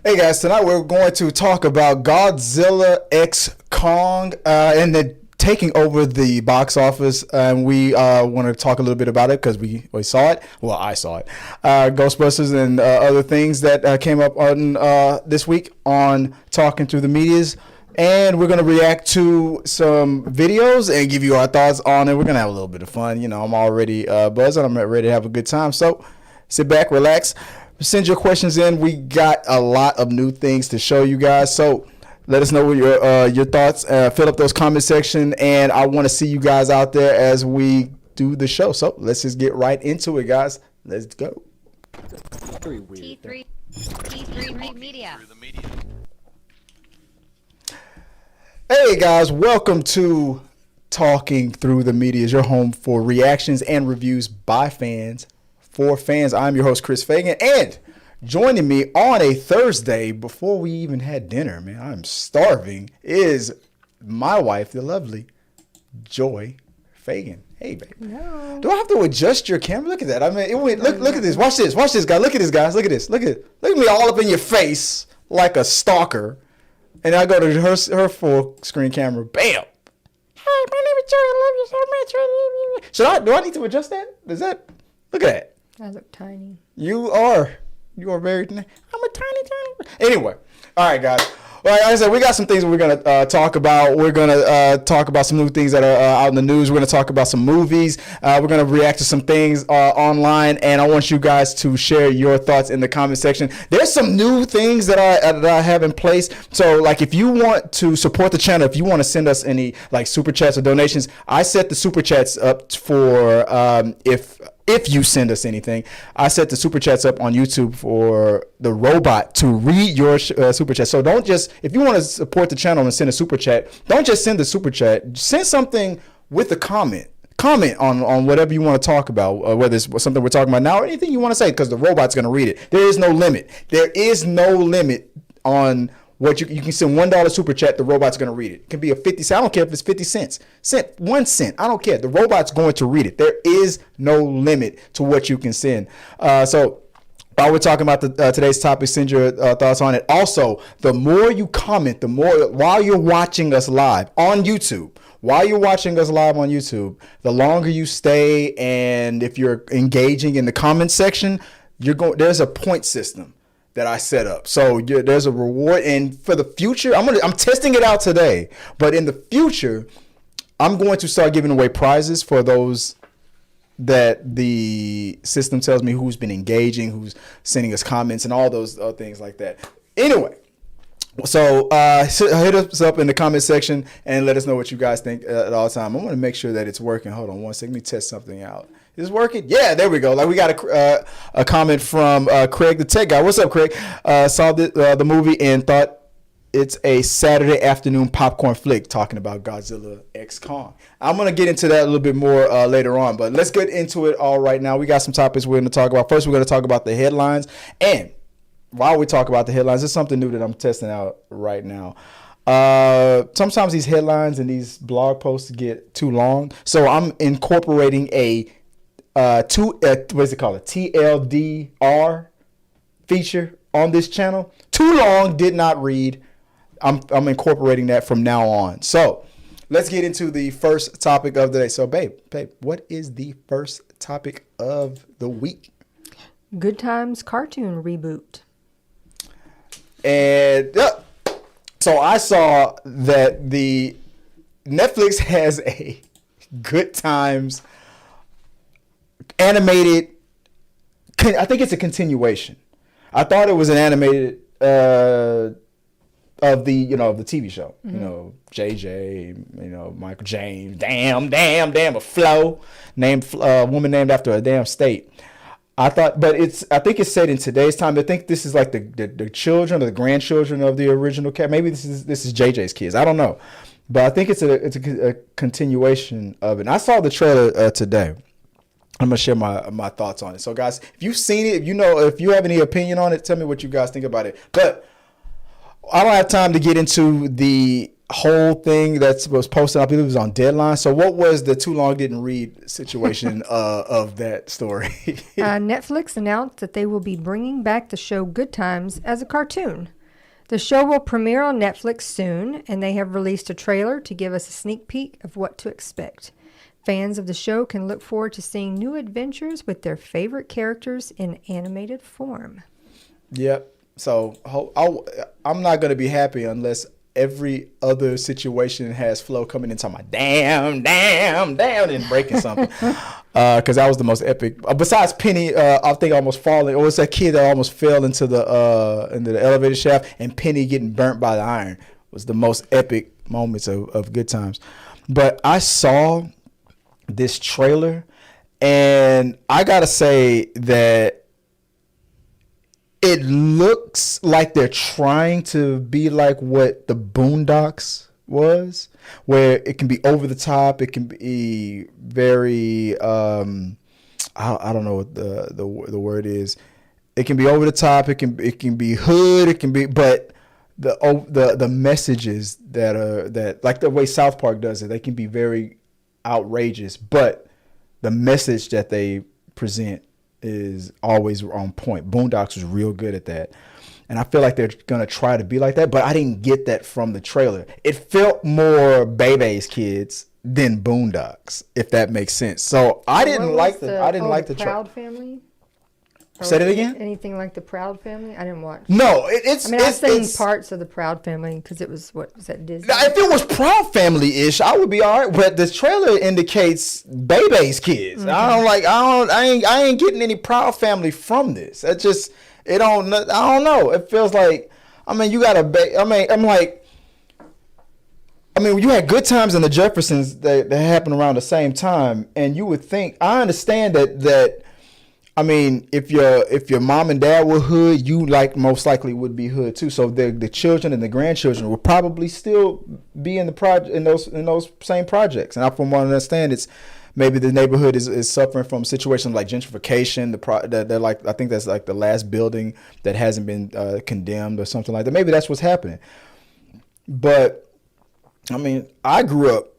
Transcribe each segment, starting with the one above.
Hey guys, tonight we're going to talk about Godzilla X Kong and then taking over the box office. And we want to talk a little bit about it because we saw it. Well, I saw it. Ghostbusters and other things that came up on this week on Talking Through the Medias. And we're going to react to some videos and give you our thoughts on it. We're going to have a little bit of fun. You know, I'm already buzzed and I'm ready to have a good time. So sit back, relax. Send your questions in. We got a lot of new things to show you guys. So let us know what your thoughts. Fill up those comment section. And I want to see you guys out there as we do the show. So let's just get right into it, guys. Let's go. Very weird. T3 Media. Hey guys, welcome to Talking Through the Media, your home for reactions and reviews by fans for fans. I'm your host, Chris Fagan, and joining me on a Thursday before we even had dinner, man, I'm starving, is my wife, the lovely Joy Fagan. Hey, baby. No. Do I have to adjust your camera? Look at that. I mean, look at this. Watch this. Watch this, guy. Look at this, guys. Look at this. Look at me all up in your face like a stalker. And I go to her full screen camera. Bam. Hey, my name is Joy. I love you so much. Do I need to adjust that? Is that? Look at that. I look tiny. You are very. I'm a tiny. Anyway, all right, guys. Well, like I said, we got some things we're gonna talk about. We're gonna talk about some new things that are out in the news. We're gonna talk about some movies. We're gonna react to some things online, and I want you guys to share your thoughts in the comment section. There's some new things that I have in place. So, like, if you want to support the channel, if you want to send us any like super chats or donations, I set the super chats up for if you send us anything. I set the super chats up on YouTube for the robot to read your super chat. So don't just, if you want to support the channel and send a super chat, don't just send the super chat. Send something with a comment. Comment on whatever you want to talk about, whether it's something we're talking about now or anything you want to say, because the robot's going to read it. There is no limit. There is no limit on what you can send $1 super chat. The robot's going to read it. It can be a 50 cent. I don't care if it's 50 cents. 1 cent. I don't care. The robot's going to read it. There is no limit to what you can send. So while we're talking about today's topic, send your thoughts on it. Also, the more you comment, the more, while you're watching us live on YouTube, the longer you stay, and if you're engaging in the comment section, there's a point system that I set up. So there's a reward, and for the future, I'm testing it out today, but in the future, I'm going to start giving away prizes for those that the system tells me who's been engaging, who's sending us comments, and all those things like that. Anyway, so hit us up in the comment section and let us know what you guys think at all time. I want to make sure that it's working. Hold on one second. Let me test something out. Is it working? Yeah, there we go. Like, we got a comment from Craig, the tech guy. What's up, Craig? Saw the movie and thought it's a Saturday afternoon popcorn flick, talking about Godzilla X Kong. I'm going to get into that a little bit more later on, but let's get into it all right now. We got some topics we're going to talk about. First, we're going to talk about the headlines. And while we talk about the headlines, there's something new that I'm testing out right now. Sometimes these headlines and these blog posts get too long, so I'm incorporating a what is it called? A TLDR feature on this channel. Too long, did not read. I'm incorporating that from now on. So let's get into the first topic of the day. So, babe, what is the first topic of the week? Good Times cartoon reboot. And so I saw that the Netflix has a Good Times animated. I think it's a continuation. I thought it was an animated of the TV show. Mm-hmm. JJ, Michael James, damn, a Flo, woman named after a damn state. I think it's set in today's time. I think this is like the children or the grandchildren of the original cat. Maybe this is JJ's kids. I don't know, but I think it's a continuation of it. And I saw the trailer today. I'm gonna share my thoughts on it. So, guys, if you've seen it, if you have any opinion on it, tell me what you guys think about it. But I don't have time to get into the whole thing that was posted, I believe it was on Deadline. So what was the too long didn't read situation of that story? Netflix announced that they will be bringing back the show Good Times as a cartoon. The show will premiere on Netflix soon, and they have released a trailer to give us a sneak peek of what to expect. Fans of the show can look forward to seeing new adventures with their favorite characters in animated form. Yep. So I'm not going to be happy unless every other situation has Flo coming in talking about damn, and breaking something. Because that was the most epic. Besides Penny, I think almost falling. It was that kid that almost fell into the elevator shaft, and Penny getting burnt by the iron was the most epic moments of Good Times. But I saw this trailer, and I gotta say that it looks like they're trying to be like what the Boondocks was, where it can be over the top. It can be very I don't know what the word is. It can be over the top. It can be hood. It can be, but the messages that like the way South Park does it, they can be very outrageous, but the message that they present is always on point. Boondocks was real good at that. And I feel like they're going to try to be like that, but I didn't get that from the trailer. It felt more Bebe's Kids than Boondocks, if that makes sense. So I didn't like the Proud Family. Say it again? Anything like the Proud Family? I didn't watch. No, I've seen parts of the Proud Family because it was what was that Disney? If it was Proud Family-ish, I would be all right. But the trailer indicates Bebe's Kids. Mm-hmm. I ain't getting any Proud Family from this. I don't know. It feels like, you got you had Good Times and the Jeffersons that happened around the same time, and you would think, I understand that. If your mom and dad were hood, you most likely would be hood too. So the children and the grandchildren will probably still be in those same projects. And from what I understand, it's maybe the neighborhood is suffering from situations like gentrification. I think that's like the last building that hasn't been condemned or something like that. Maybe that's what's happening. But I grew up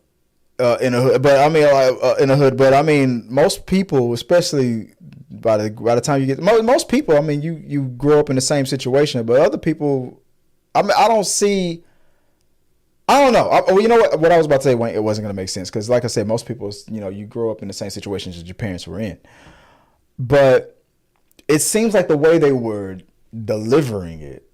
in a hood, but most people, especially by the time you get most people, you grow up in the same situation, but other people, I don't know. You know what I was about to say, Wayne, it wasn't going to make sense because, like I said, most people, you grow up in the same situations that your parents were in, but it seems like the way they were delivering it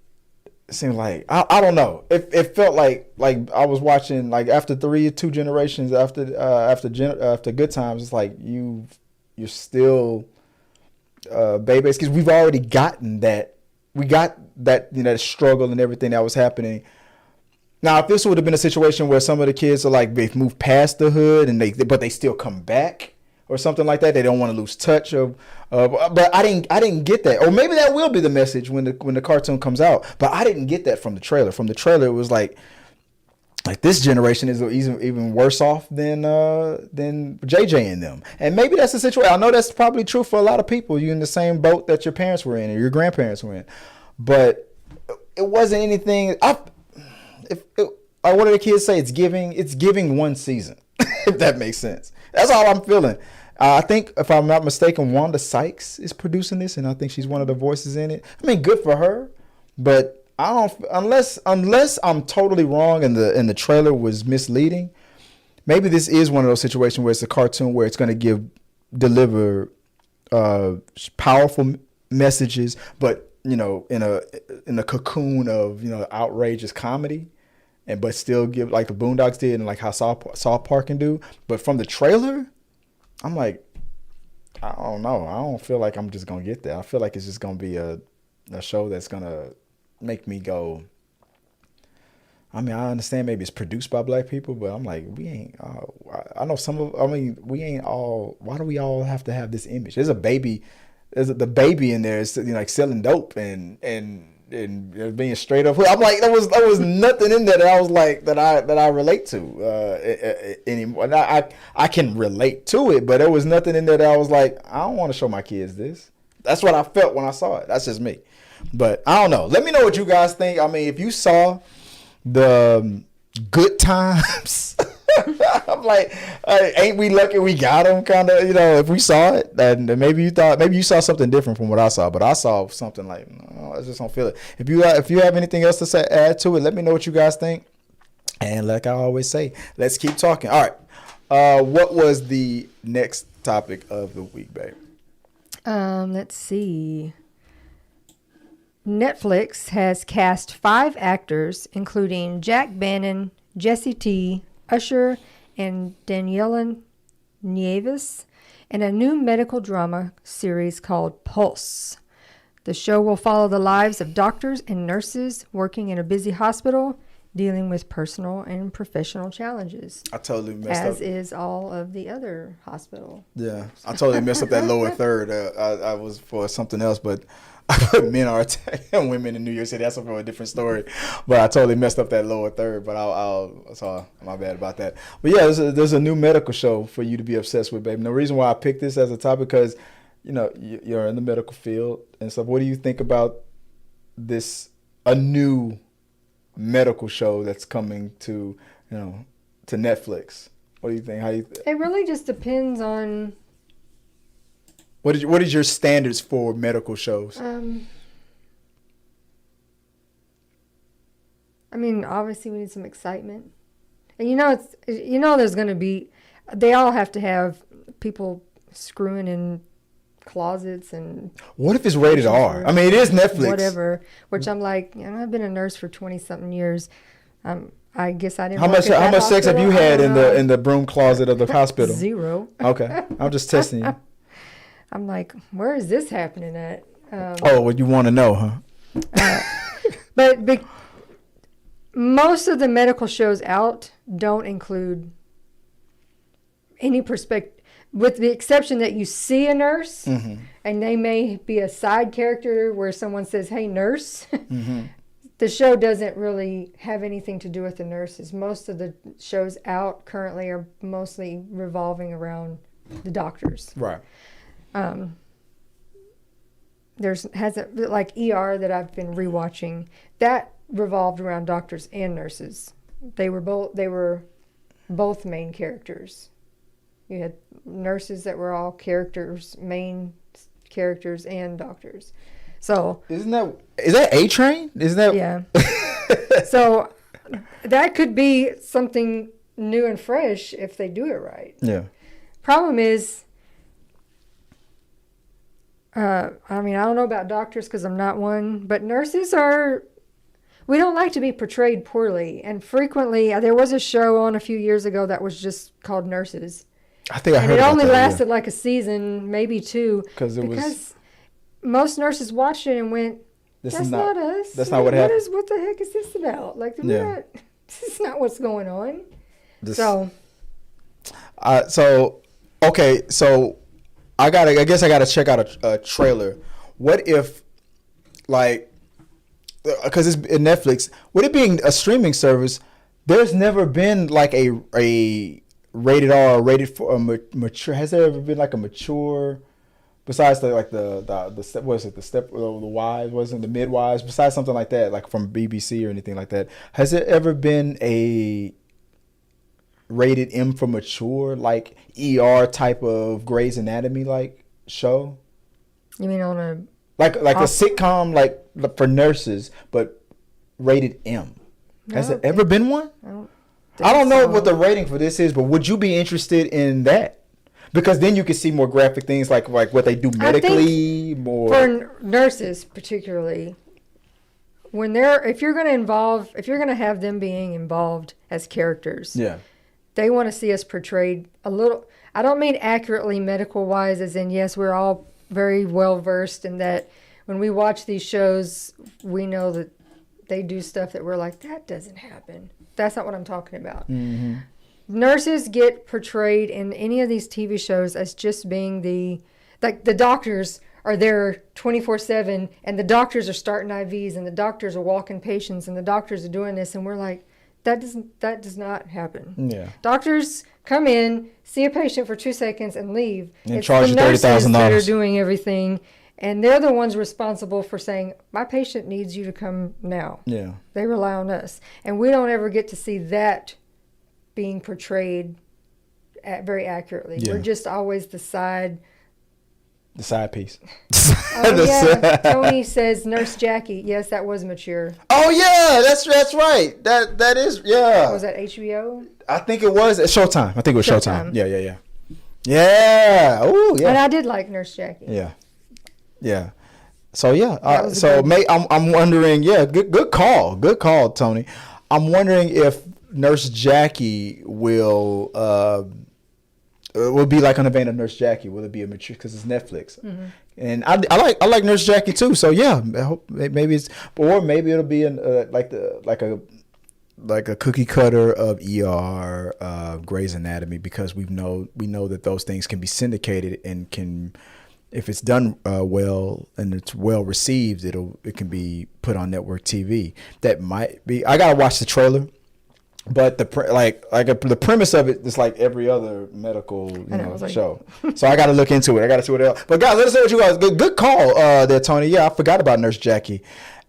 seemed like I don't know. It felt like I was watching after two generations after Good Times. It's like you're still babies, because we've already gotten that. We got that struggle and everything that was happening. Now, if this would have been a situation where some of the kids are they've moved past the hood but they still come back or something like that, they don't want to lose touch of. But I didn't get that. Or maybe that will be the message when the cartoon comes out. But I didn't get that from the trailer. From the trailer, it was like this generation is even worse off than JJ and them. And maybe that's the situation. I know that's probably true for a lot of people. You're in the same boat that your parents were in or your grandparents were in. But it wasn't anything. What do the kids say? It's giving one season, if that makes sense. That's all I'm feeling. I think, if I'm not mistaken, Wanda Sykes is producing this, and I think she's one of the voices in it. Good for her, but I don't, unless I'm totally wrong and the trailer was misleading. Maybe this is one of those situations where it's a cartoon where it's going to deliver powerful messages, but in a cocoon of outrageous comedy, but still give like the Boondocks did and like how South Park can do. But from the trailer, I'm like, I don't know. I don't feel like I'm just gonna get that. I feel like it's just gonna be a show that's gonna make me go. I understand maybe it's produced by black people, but I'm like, we ain't. I know some of. We ain't all. Why do we all have to have this image? There's a baby. The baby in there is selling dope and being straight up. I'm like, there was nothing in there that I was like that I relate to anymore. And I can relate to it, but there was nothing in there that I was like, I don't want to show my kids this. That's what I felt when I saw it. That's just me. But I don't know. Let me know what you guys think. If you saw the Good Times. I'm like, ain't we lucky we got them? Kind of, if we saw it, and maybe you saw something different from what I saw, but I saw something like, no, I just don't feel it. If you have anything else to say, add to it, let me know what you guys think. And like I always say, let's keep talking. All right, what was the next topic of the week, babe? Let's see. Netflix has cast 5 actors, including Jack Bannon, Jesse T, Usher, and Daniela Nieves, in a new medical drama series called Pulse. The show will follow the lives of doctors and nurses working in a busy hospital, dealing with personal and professional challenges. I totally messed up. As is all of the other hospital. Yeah, I totally messed up that lower third. I was for something else, but I put men are attacking women in New York City. That's for a different story. But I totally messed up that lower third. But so my bad about that. But yeah, there's a new medical show for you to be obsessed with, baby. And the reason why I picked this as a topic because you're in the medical field and stuff. What do you think about a new medical show that's coming to Netflix? What do you think? It really just depends on. What is your standards for medical shows? I mean, obviously we need some excitement, and there's going to be. They all have to have people screwing in closets and. What if it's rated R? I mean, it is Netflix. Whatever. Which I'm like, I've been a nurse for 20-something years. I guess I didn't. How much sex have you had in the broom closet of the hospital? 0. Okay, I'm just testing you. I'm like, where is this happening at? What you want to know, huh? But most of the medical shows out don't include any perspective, with the exception that you see a nurse, mm-hmm. and they may be a side character where someone says, "Hey, nurse." Mm-hmm. The show doesn't really have anything to do with the nurses. Most of the shows out currently are mostly revolving around the doctors. Right. Hasn't like ER that I've been rewatching, that revolved around doctors and nurses. They were both main characters. You had nurses that were all main characters, and doctors. So is that A-Train? Isn't that yeah? So that could be something new and fresh if they do it right. Yeah. Problem is, I don't know about doctors because I'm not one, but nurses we don't like to be portrayed poorly. And frequently, there was a show on a few years ago that was just called Nurses. I think I heard it about only that, lasted like a season, maybe 2. Because most nurses watched it and went, that's not us. That's not what happened. What the heck is this about? Like, this is not what's going on. Okay, so I guess I gotta check out a trailer. What if, like, because it's in Netflix, with it being a streaming service, there's never been like a rated R or rated for a mature. Has there ever been like a mature, besides the step, what is it, the wives, wasn't the midwives, besides something like that, like from BBC or anything like that? Has there ever been a rated M for mature, like ER type of Grey's Anatomy like show? You mean on a like a sitcom like for nurses, but rated M? Has there ever been one? I don't know what the rating for this is, but would you be interested in that? Because then you can see more graphic things like what they do medically, more for nurses particularly. If you're going to have them being involved as characters, yeah, they want to see us portrayed a little. I don't mean accurately medical wise, as in yes, we're all very well versed in that. When we watch these shows, we know that they do stuff that we're like, that doesn't happen. That's not what I'm talking about. Mm-hmm. Nurses get portrayed in any of these TV shows as just being the doctors are there 24/7, and the doctors are starting IVs, and the doctors are walking patients, and the doctors are doing this, and we're like, that does not happen. Yeah. Doctors come in, see a patient for 2 seconds, and leave. And charge you $30,000. That are doing everything, And they're the ones responsible for saying, my patient needs you to come now. Yeah. They rely on us. And we don't ever get to see that being portrayed very accurately. Yeah. We're just always the side. The side piece. Oh, yeah. Tony says Nurse Jackie. Yes, that was mature. Oh yeah, that's right. That is Was that HBO? I think it was at Showtime. I think it was Showtime. Showtime. Yeah. Yeah. Oh yeah. And I did like Nurse Jackie. Yeah. So yeah. That was a So good- I'm wondering. Yeah. Good call. Good call, Tony. I'm wondering if Nurse Jackie will be like on the vein of Nurse Jackie. Will it be a mature? Because it's Netflix. Mm-hmm. And I like Nurse Jackie too. So yeah. I hope maybe it's, or maybe it'll be like a cookie cutter of ER, Grey's Anatomy, because we know that those things can be syndicated and can, if it's done well and it's well received, it can be put on network TV. That might be. I gotta watch the trailer, but the premise of it is like every other medical show. So I gotta look into it. I gotta see what else. But guys, let us know what you guys. Good call there, Tony. Yeah, I forgot about Nurse Jackie.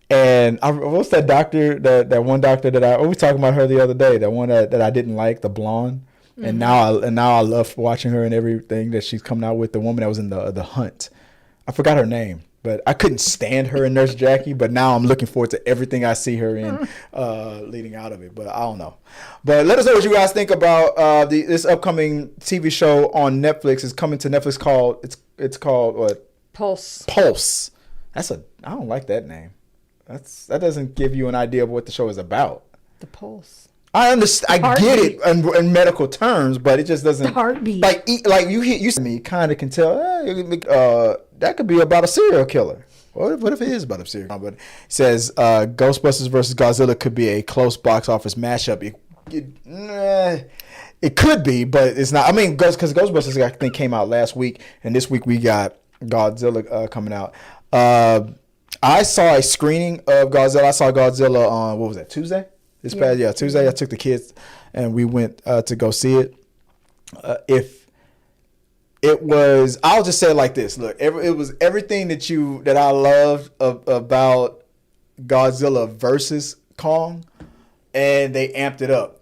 And what's that doctor? That one doctor that we were talking about her the other day. That one that I didn't like, the blonde. Mm-hmm. And now I love watching her and everything that she's coming out with. The woman that was in the Hunt. I forgot her name, but I couldn't stand her in Nurse Jackie. But now I'm looking forward to everything I see her in leading out of it. But I don't know. But let us know what you guys think about this upcoming TV show on Netflix. It's coming to Netflix called it's called what? Pulse. Pulse. I don't like that name. That doesn't give you an idea of what the show is about. The pulse. I understand. I get it in medical terms, but it just doesn't. The heartbeat. Like you me kind of can tell. That could be about a serial killer. What if it is about a serial killer? But it says Ghostbusters versus Godzilla could be a close box office mashup. It could be, but it's not. I mean, because Ghostbusters I think came out last week, and this week we got Godzilla coming out. I saw a screening of Godzilla. I saw Godzilla on, what was that, Tuesday? Tuesday. I took the kids and we went to go see it. If it was, I'll just say it like this. Look, it was everything that I loved about Godzilla versus Kong, and they amped it up.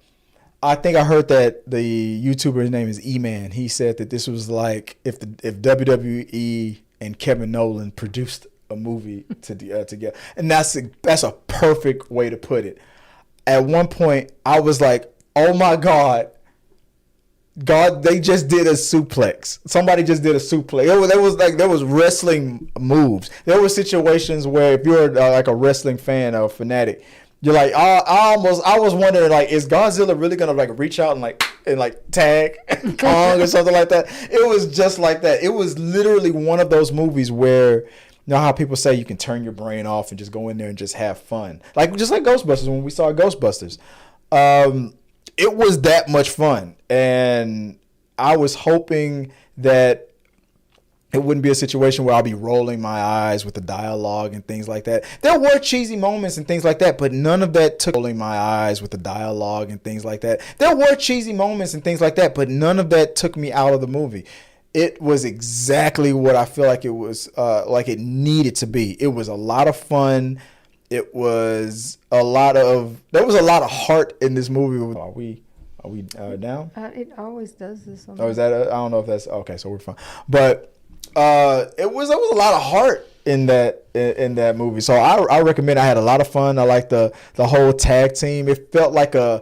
I think I heard that the YouTuber's name is E-Man. He said that this was like if WWE and Kevin Nolan produced a movie together, and that's a perfect way to put it. At one point, I was like, "Oh my God, they just did a suplex. Somebody just did a suplex." There was wrestling moves. There were situations where if you're like a wrestling fan or a fanatic, you're like, I was wondering, like, is Godzilla really gonna like reach out and tag Kong or something like that? It was just like that. It was literally one of those movies where, you know how people say you can turn your brain off and just go in there and just have fun, just like Ghostbusters. When we saw Ghostbusters, it was that much fun, and I was hoping that it wouldn't be a situation where I'll be rolling my eyes with the dialogue and things like that. There were cheesy moments and things like that, but none of that took rolling my eyes with the dialogue and things like that. There were cheesy moments and things like that, but none of that took me out of the movie. It was exactly what I feel like it was, like it needed to be. It was a lot of fun. There was a lot of heart in this movie. Are we down? It always does this. Oh, is that? I don't know if that's okay. So we're fine. But there was a lot of heart in that movie. So I recommend. I had a lot of fun. I like the whole tag team. It felt like the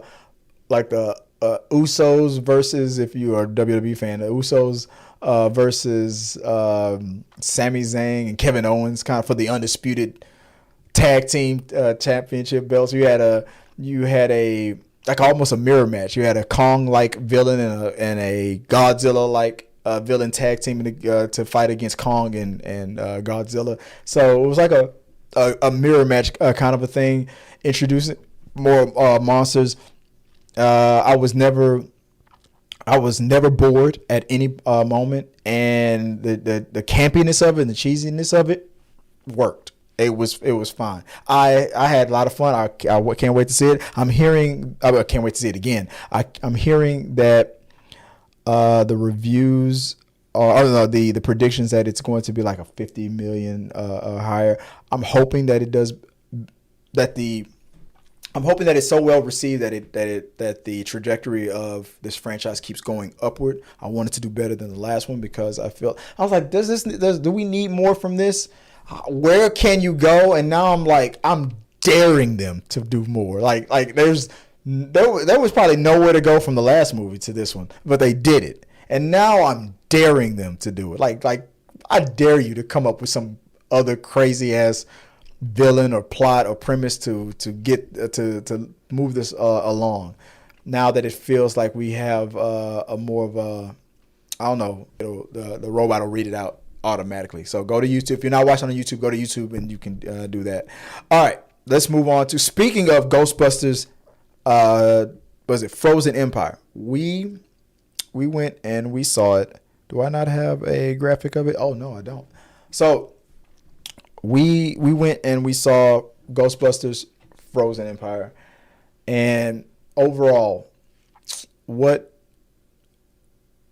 Usos versus, if you are a WWE fan, the Usos versus Sami Zayn and Kevin Owens, kind of for the undisputed tag team championship belts. You had a like almost a mirror match. You had a Kong-like villain and a Godzilla-like villain tag team to fight against Kong and Godzilla. So it was like a mirror match kind of a thing, introducing more monsters. I was never bored at any moment, and the campiness of it and the cheesiness of it worked. It was fine. I had a lot of fun. I can't wait to see it. I can't wait to see it again. I'm hearing that the reviews I don't know, the predictions that it's going to be like a 50 million higher. I'm hoping that it does I'm hoping that it's so well received that the trajectory of this franchise keeps going upward. I want it to do better than the last one because I was like, do we need more from this? Where can you go? And now I'm daring them to do more. Like there was probably nowhere to go from the last movie to this one, but they did it. And now I'm daring them to do it. Like I dare you to come up with some other crazy ass villain or plot or premise to get to move this along. Now that it feels like we have a more of a, I don't know, the robot will read it out automatically. So go to YouTube. If you're not watching on YouTube, go to YouTube and you can do that. All right, let's move on to, speaking of Ghostbusters, was it Frozen Empire? We went and we saw it. Do I not have a graphic of it? Oh no, I don't. So we went and we saw Ghostbusters Frozen Empire. And overall, what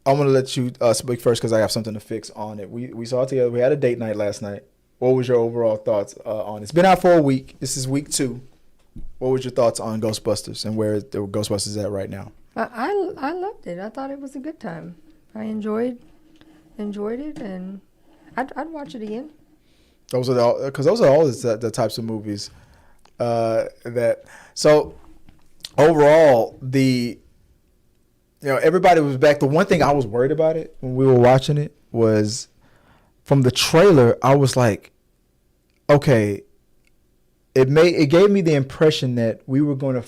I'm going to let you speak first because I have something to fix on it. We saw it together. We had a date night last night. What was your overall thoughts on it? It's been out for a week. This is week 2. What was your thoughts on Ghostbusters and where the Ghostbusters is at right now? I loved it. I thought it was a good time. I enjoyed it, and I'd watch it again. Those are all the types of movies that. So overall, everybody was back. The one thing I was worried about it when we were watching it was from the trailer. I was like, okay, it gave me the impression that we were going to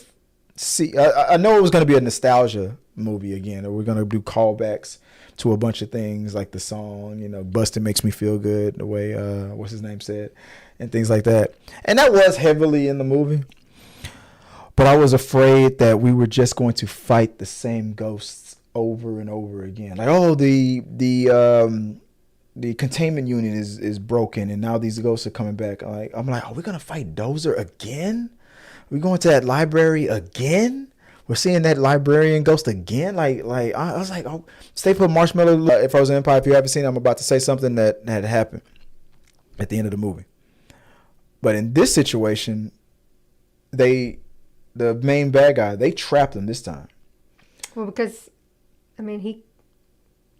see. I know it was going to be a nostalgia movie again, or we're going to do callbacks to a bunch of things like the song, Bustin' Makes Me Feel Good, the way, what's his name said, and things like that. And that was heavily in the movie. But I was afraid that we were just going to fight the same ghosts over and over again. Like, oh, the containment unit is broken, and now these ghosts are coming back. I'm like, are we going to fight Dozer again? Are we going to that library again? We're seeing that librarian ghost again. I was like, oh, stay put Marshmallow Frozen Empire. If you haven't seen it, I'm about to say something that had happened at the end of the movie. But in this situation, the main bad guy, they trapped him this time. Well, because, he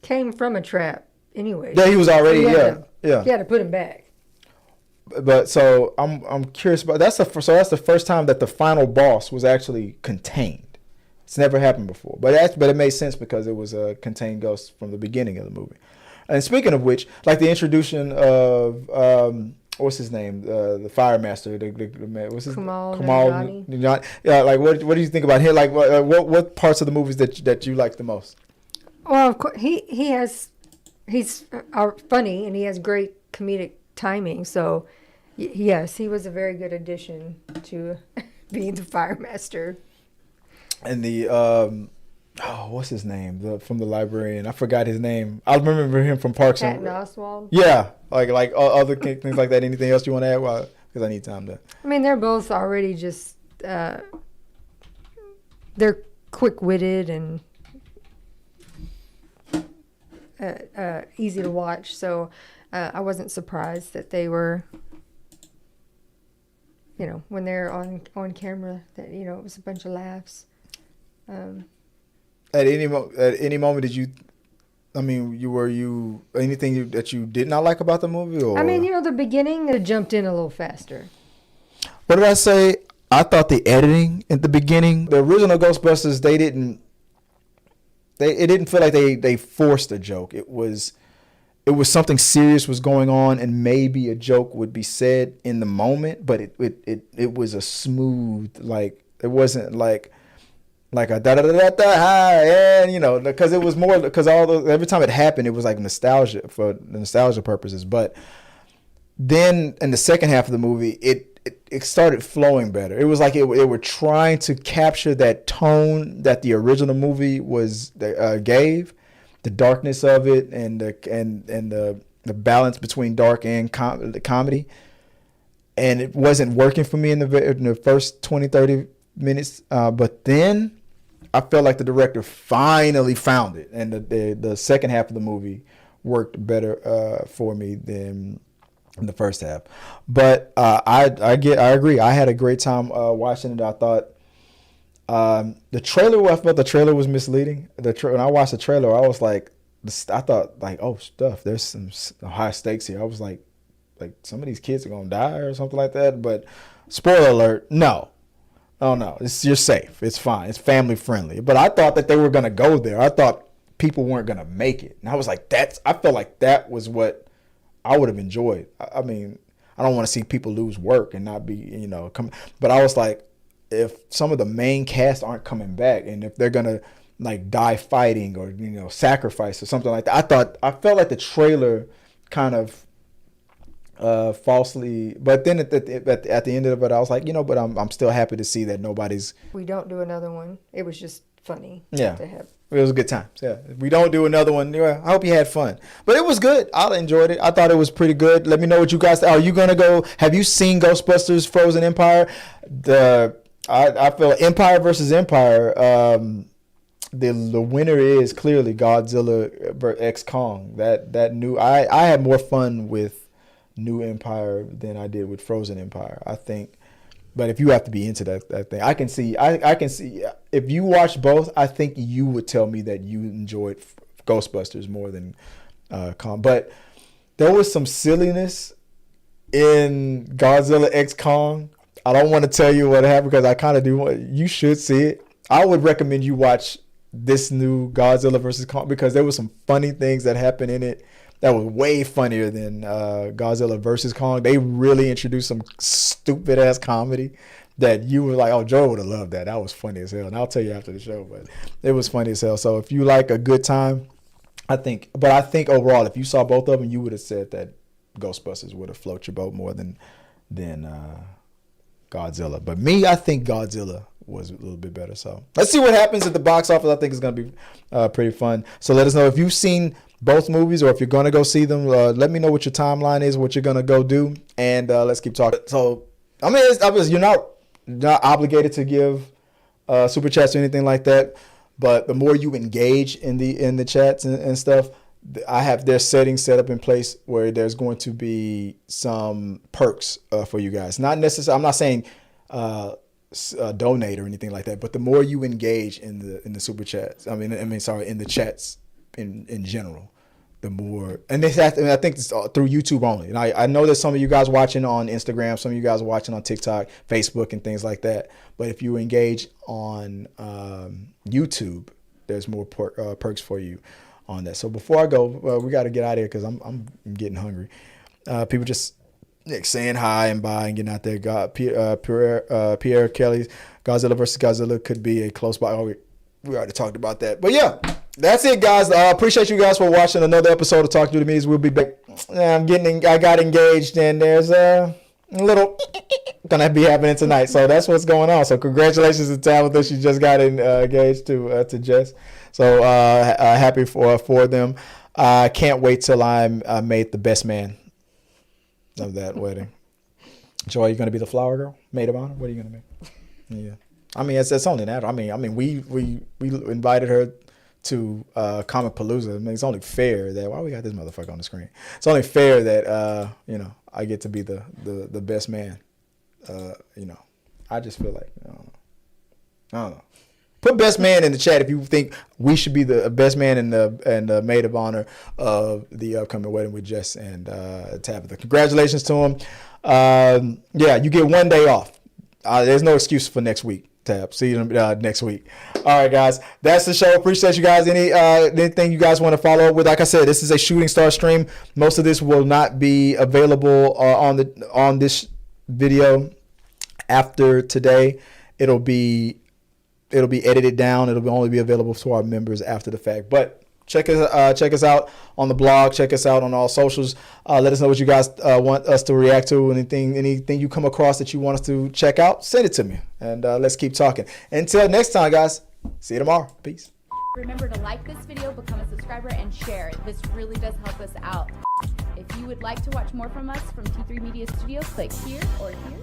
came from a trap anyway. Yeah, he was already, He yeah. had to put him back. But so I'm curious about that's the first time that the final boss was actually contained. It's never happened before, but it made sense because it was a contained ghost from the beginning of the movie. And speaking of which, like the introduction of what's his name, the Fire Master, what's his Kamal. Yeah, like what do you think about him? Like what parts of the movies that you like the most? Well, of course, he's funny and he has great comedic timing. So yes, he was a very good addition to being the Fire Master. And the what's his name? From the librarian. I forgot his name. I remember him from Parks and Patton Oswalt. Yeah, like other things like that. Anything else you want to add? Well, because I need time to. They're both already just they're quick-witted and easy to watch. So I wasn't surprised that they were. When they're on camera, that it was a bunch of laughs. At any moment did you anything that you did not like about the movie? Or the beginning it jumped in a little faster. What did I say? I thought the editing at the beginning, the original Ghostbusters, it didn't feel like they forced a joke. It was something serious was going on, and maybe a joke would be said in the moment, but it was a smooth, like it wasn't like a da da da da da, and because it was more because every time it happened, it was like nostalgia for the nostalgia purposes. But then in the second half of the movie, it started flowing better. It was like it were trying to capture that tone that the original movie gave, the darkness of it, and the balance between dark and the comedy. And it wasn't working for me in the first 20, 30 minutes. But then I felt like the director finally found it, and the second half of the movie worked better for me than in the first half. But I agree. I had a great time watching it. I thought the trailer. I felt the trailer was misleading. When I watched the trailer, I was like, I thought like, oh stuff. There's some high stakes here. I was like some of these kids are gonna die or something like that. But spoiler alert, no. Oh no, you're safe. It's fine. It's family friendly. But I thought that they were gonna go there. I thought people weren't gonna make it, and I was like, I felt like that was what I would have enjoyed. I mean, I don't want to see people lose work and not be, come. But I was like, if some of the main cast aren't coming back, and if they're gonna like die fighting or sacrifice or something like that, I felt like the trailer kind of falsely. But then at the end of it, I was like, but I'm still happy to see that nobody's. We don't do another one. It was just funny. Yeah. To have. It was a good time. Yeah. If we don't do another one, I hope you had fun. But it was good. I enjoyed it. I thought it was pretty good. Let me know what you guys. Are you gonna go? Have you seen Ghostbusters: Frozen Empire? I feel Empire versus Empire. The winner is clearly Godzilla x Kong. That new. I had more fun with New Empire than I did with Frozen Empire, I think. But if you have to be into that thing, I can see if you watch both, I think you would tell me that you enjoyed Ghostbusters more than Kong. But there was some silliness in Godzilla x Kong. I don't want to tell you what happened because I kind of do. You should see it. I would recommend you watch this new Godzilla versus Kong because there was some funny things that happened in it that was way funnier than Godzilla versus Kong. They really introduced some stupid ass comedy that you were like, oh, Joe would have loved that. That was funny as hell. And I'll tell you after the show, but it was funny as hell. So if you like a good time, I think overall, if you saw both of them, you would have said that Ghostbusters would have floated your boat more than Godzilla. But me, I think Godzilla was a little bit better. So let's see what happens at the box office. I think it's going to be pretty fun. So let us know if you've seen both movies or if you're going to go see them. Let me know what your timeline is, what you're going to go do, and let's keep talking. So, I mean, you're not obligated to give super chats or anything like that, but the more you engage in the chats and stuff, there's settings set up in place where there's going to be some perks for you guys. Not necessarily, I'm not saying donate or anything like that, but the more you engage in the super chats, in the chats in general, the more, and I think it's through YouTube only. And I know that some of you guys watching on Instagram, some of you guys watching on TikTok, Facebook, and things like that. But if you engage on YouTube, there's more perks for you on that. So before I go, we got to get out of here because I'm getting hungry. People just saying hi and bye and getting out there. Pierre Kelly's Godzilla versus Godzilla could be a close by. Oh, we already talked about that. But yeah, that's it, guys. Appreciate you guys for watching another episode of Talk to the Medias. We'll be back. I got engaged and there's a little gonna be happening tonight. So that's what's going on. So congratulations to Tabitha. She just got engaged to Jess. So happy for them. I can't wait till I'm made the best man of that wedding. Joy, you gonna be the flower girl, maid of honor? What are you gonna be? Yeah. I mean, it's only natural. I mean, we invited her to Comic Palooza. I mean, it's only fair that why we got this motherfucker on the screen. It's only fair that I get to be the best man. I just feel like I don't know. Put best man in the chat if you think we should be the best man and the maid of honor of the upcoming wedding with Jess and Tabitha. Congratulations to them. Yeah, you get 1 day off. There's no excuse for next week. Tab. See you next week. All right, guys. That's the show. Appreciate you guys. Anything you guys want to follow up with? Like I said, this is a shooting star stream. Most of this will not be available on this video after today. It'll be edited down. It'll only be available to our members after the fact. But check us out on the blog. Check us out on all socials. Let us know what you guys want us to react to. Anything you come across that you want us to check out, send it to me. And let's keep talking. Until next time, guys. See you tomorrow. Peace. Remember to like this video, become a subscriber, and share it. This really does help us out. If you would like to watch more from us from T3 Media Studio, click here or here.